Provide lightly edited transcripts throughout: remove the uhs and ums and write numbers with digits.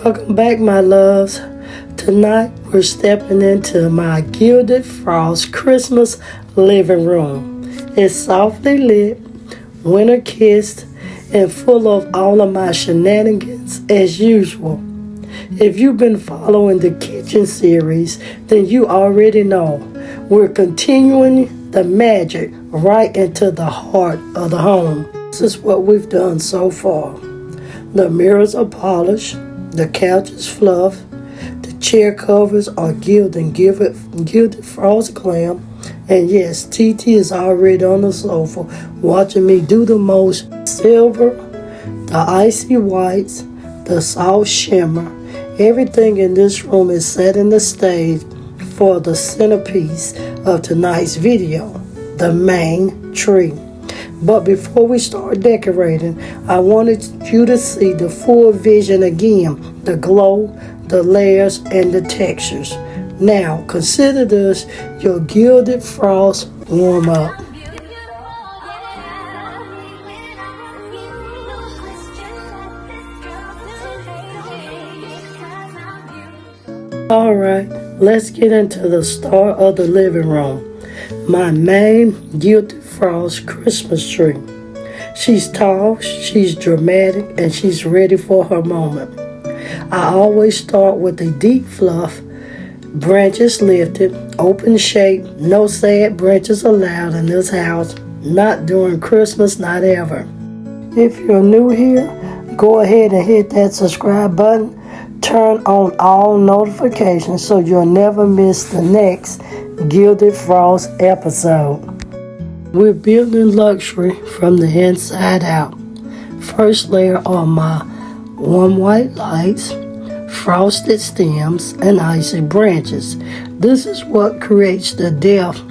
Welcome back, my loves. Tonight we're stepping into my Gilded Frost Christmas living room. It's softly lit, winter kissed, and full of all of my shenanigans as usual. If you've been following the kitchen series, then you already know we're continuing the magic right into the heart of the home. This is what we've done so far. The mirrors are polished, the couch is fluffed, the chair covers are gilded frost glam, and yes, TT is already on the sofa watching me do the most. Silver, the icy whites, the soft shimmer, everything in this room is setting the stage for the centerpiece of tonight's video, the main tree. But before we start decorating, I wanted you to see the full vision again, the glow, the layers, and the textures. Now, consider this your Gilded Frost warm-up. Alright, let's get into the star of the living room. My main Gilded Frost Christmas tree. She's tall, she's dramatic, and she's ready for her moment. I always start with a deep fluff, branches lifted, open shape, no sad branches allowed in this house, not during Christmas, not ever. If you're new here, go ahead and hit that subscribe button. Turn on all notifications so you'll never miss the next Gilded Frost episode. We're building luxury from the inside out. First layer are my warm white lights, frosted stems, and icy branches. This is what creates the depth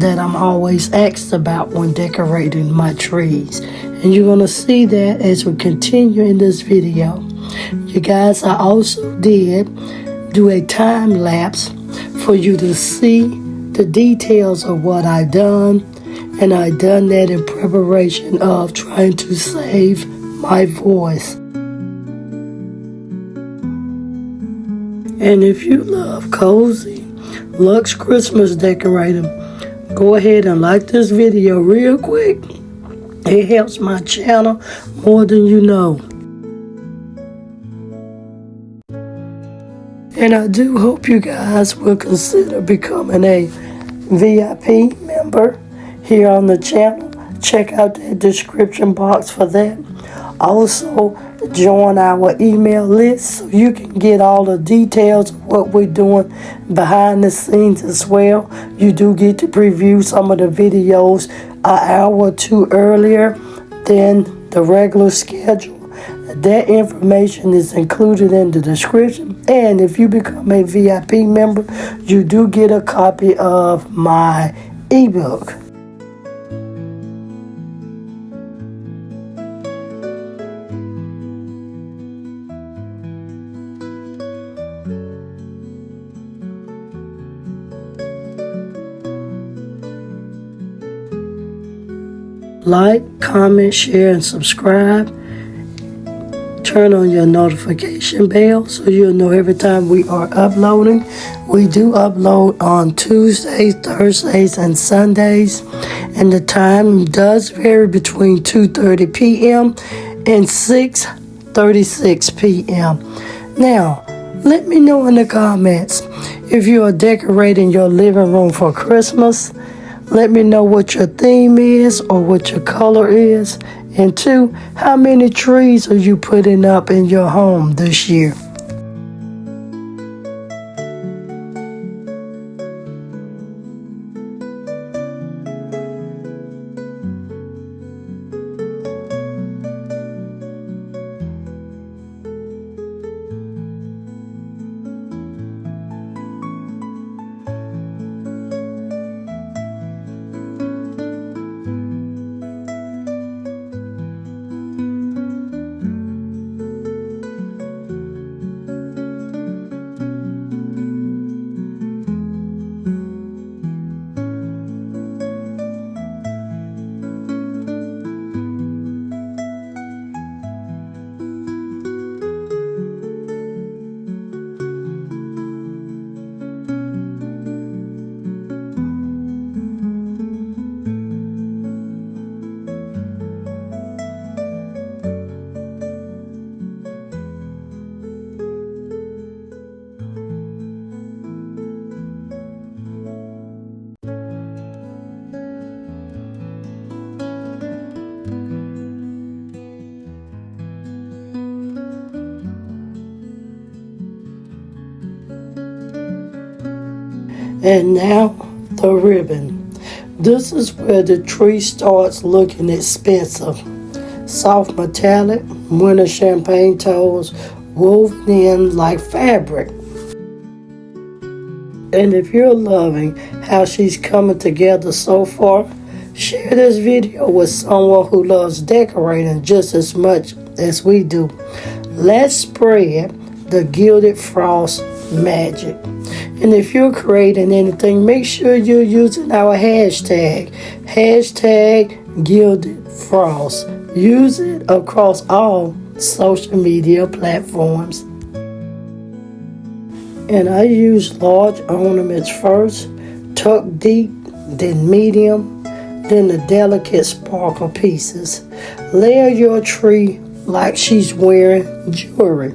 that I'm always asked about when decorating my trees. And you're going to see that as we continue in this video. You guys, I also did do a time lapse for you to see the details of what I've done, and I've done that in preparation of trying to save my voice. And if you love cozy, luxe Christmas decorating, go ahead and like this video real quick. It helps my channel more than you know. And I do hope you guys will consider becoming a VIP member here on the channel. Check out the description box for that. Also, join our email list so you can get all the details of what we're doing behind the scenes as well. You do get to preview some of the videos an hour or two earlier than the regular schedule. That information is included in the description. And if you become a VIP member, you do get a copy of my ebook. Like, comment, share, and subscribe. Turn on your notification bell so you'll know every time we are uploading. We do upload on Tuesdays, Thursdays, and Sundays. And the time does vary between 2:30 p.m. and 6:36 p.m. Now, let me know in the comments if you are decorating your living room for Christmas. Let me know what your theme is or what your color is. And two, how many trees are you putting up in your home this year? And now the ribbon. This is where the tree starts looking expensive. Soft metallic, winter champagne tones, woven in like fabric. And if you're loving how she's coming together so far, share this video with someone who loves decorating just as much as we do. Let's spread the Gilded Frost magic. And if you're creating anything, make sure you're using our hashtag Gilded Frost. Use it across all social media platforms. And I use large ornaments first, tuck deep, then medium, then the delicate sparkle pieces. Layer your tree like she's wearing jewelry.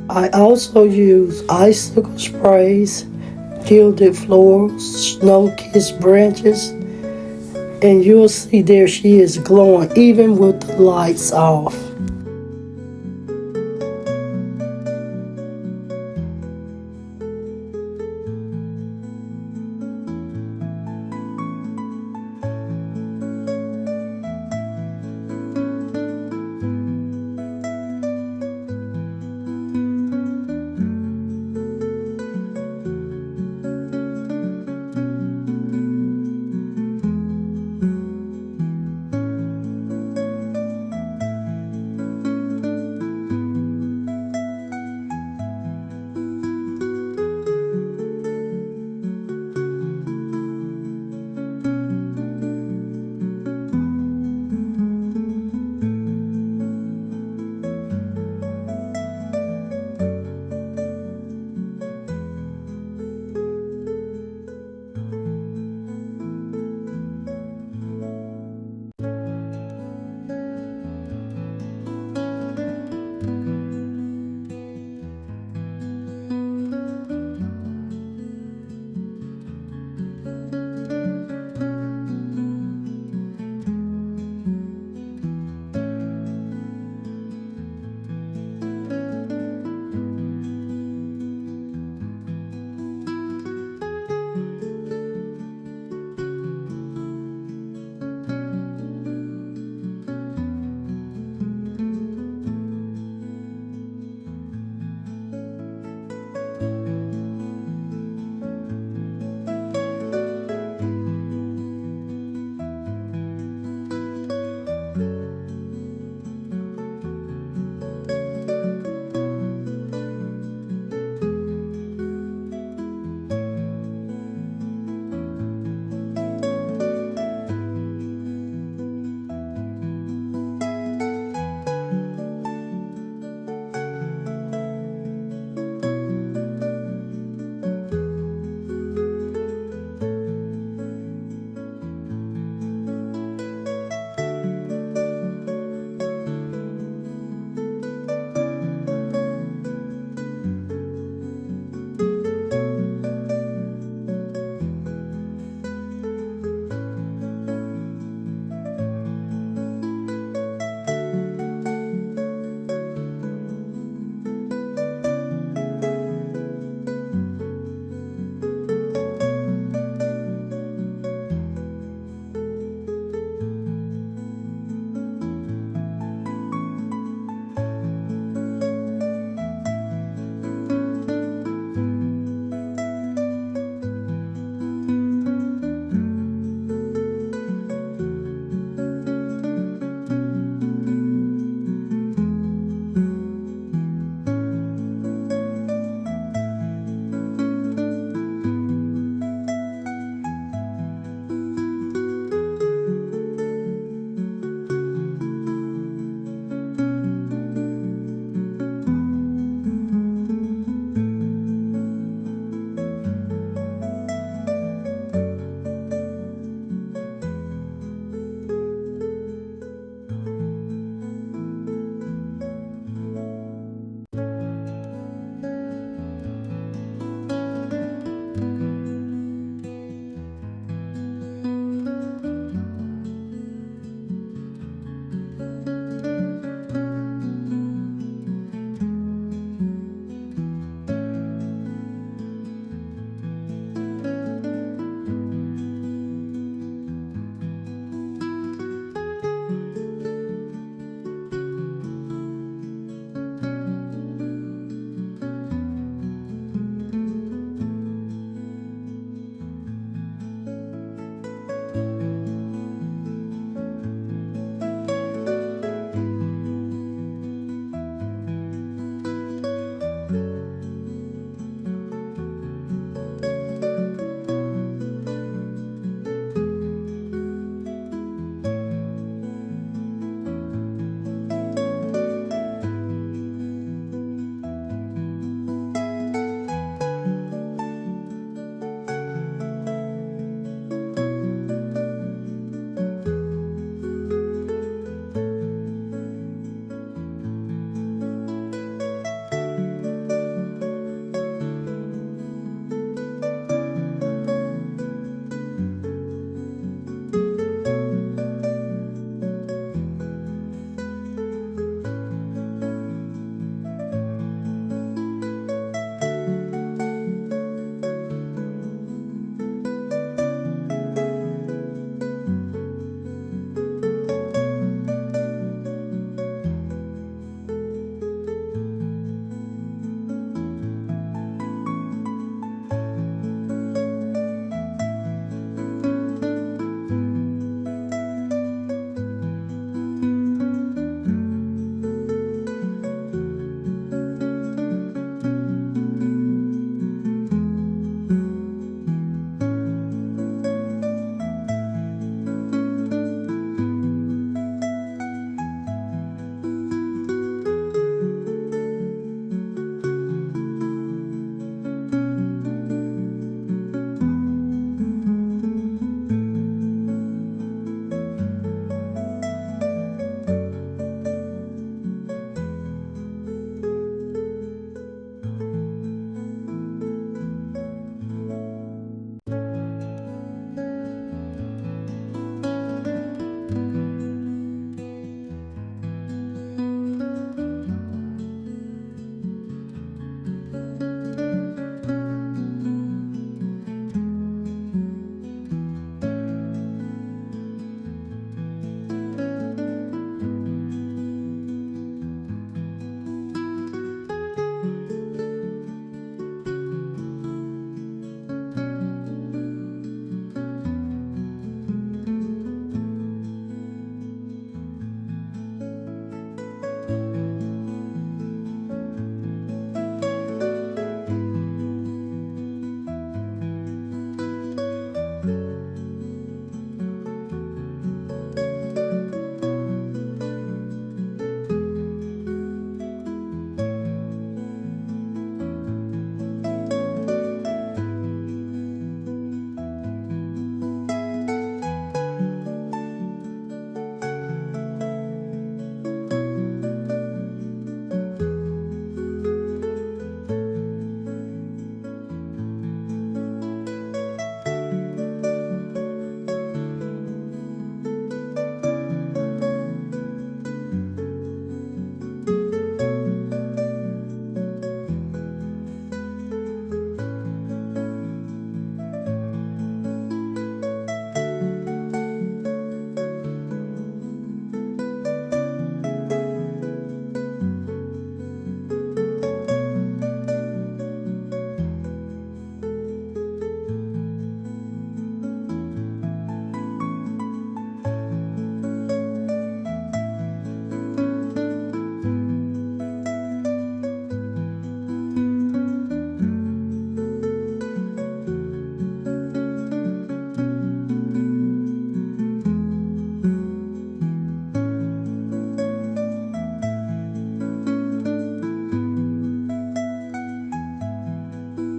I also use icicle sprays, gilded florals, snow-kissed branches, and you'll see there she is glowing even with the lights off.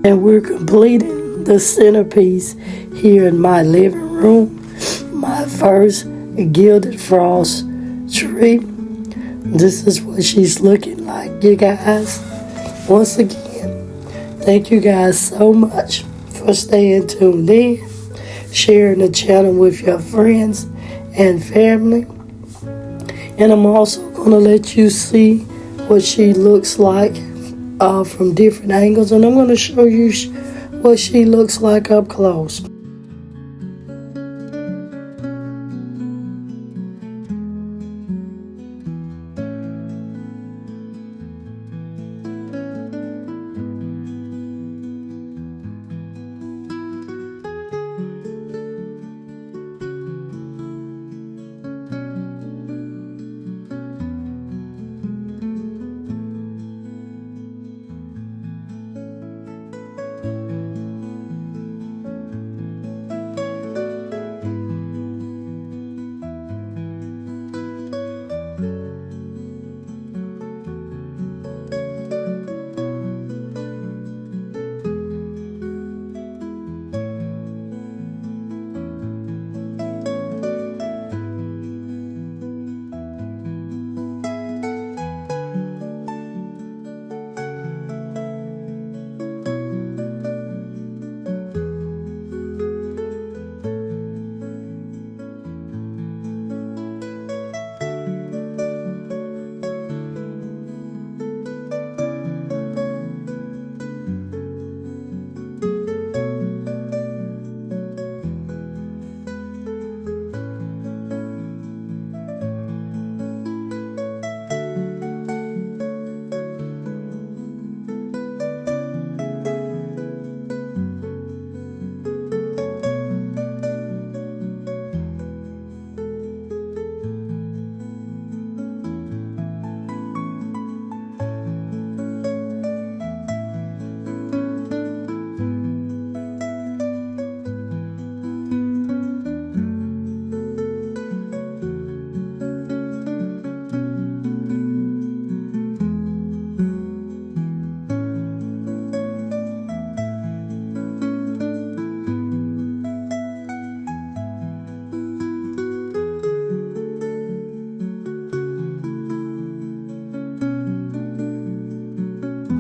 And we're completing the centerpiece here in my living room. My first Gilded Frost tree. This is what she's looking like, you guys. Once again, thank you guys so much for staying tuned in, sharing the channel with your friends and family. And I'm also going to let you see what she looks like from different angles. And I'm going to show you what she looks like up close.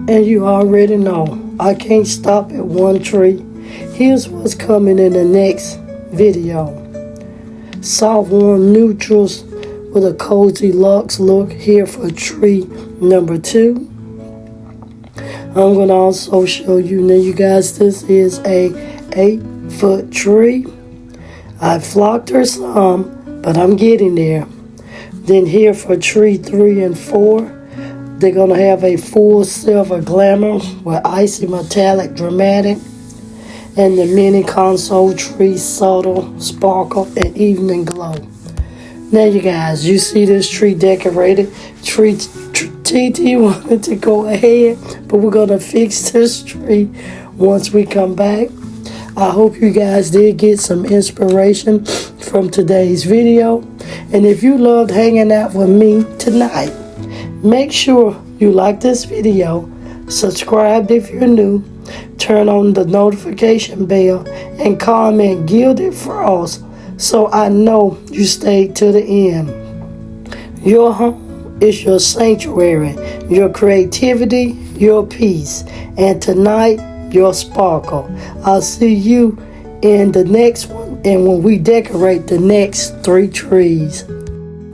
And you already know, I can't stop at one tree. Here's what's coming in the next video. Soft warm neutrals with a cozy luxe look here for tree number 2. I'm going to also show you, now you guys, this is a 8-foot tree. I flocked her some, but I'm getting there. Then here for tree 3 and 4. They're going to have a full silver glamour with icy metallic dramatic and the mini console tree subtle sparkle and evening glow. Now you guys, you see this tree decorated. TT wanted to go ahead, but we're going to fix this tree once we come back. I hope you guys did get some inspiration from today's video. And if you loved hanging out with me tonight, make sure you like this video, subscribe if you're new, turn on the notification bell, and comment Gilded Frost so I know you stayed to the end. Your home is your sanctuary, your creativity, your peace, and tonight, your sparkle. I'll see you in the next one and when we decorate the next 3 trees.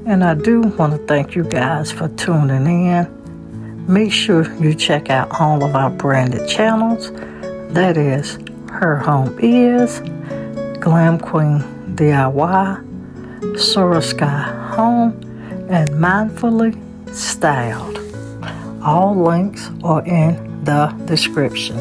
And I do want to thank you guys for tuning in. Make sure you check out all of our branded channels. That is Her Home Is, Glam Queen DIY, Sora Sky Home, and Mindfully Styled. All links are in the description.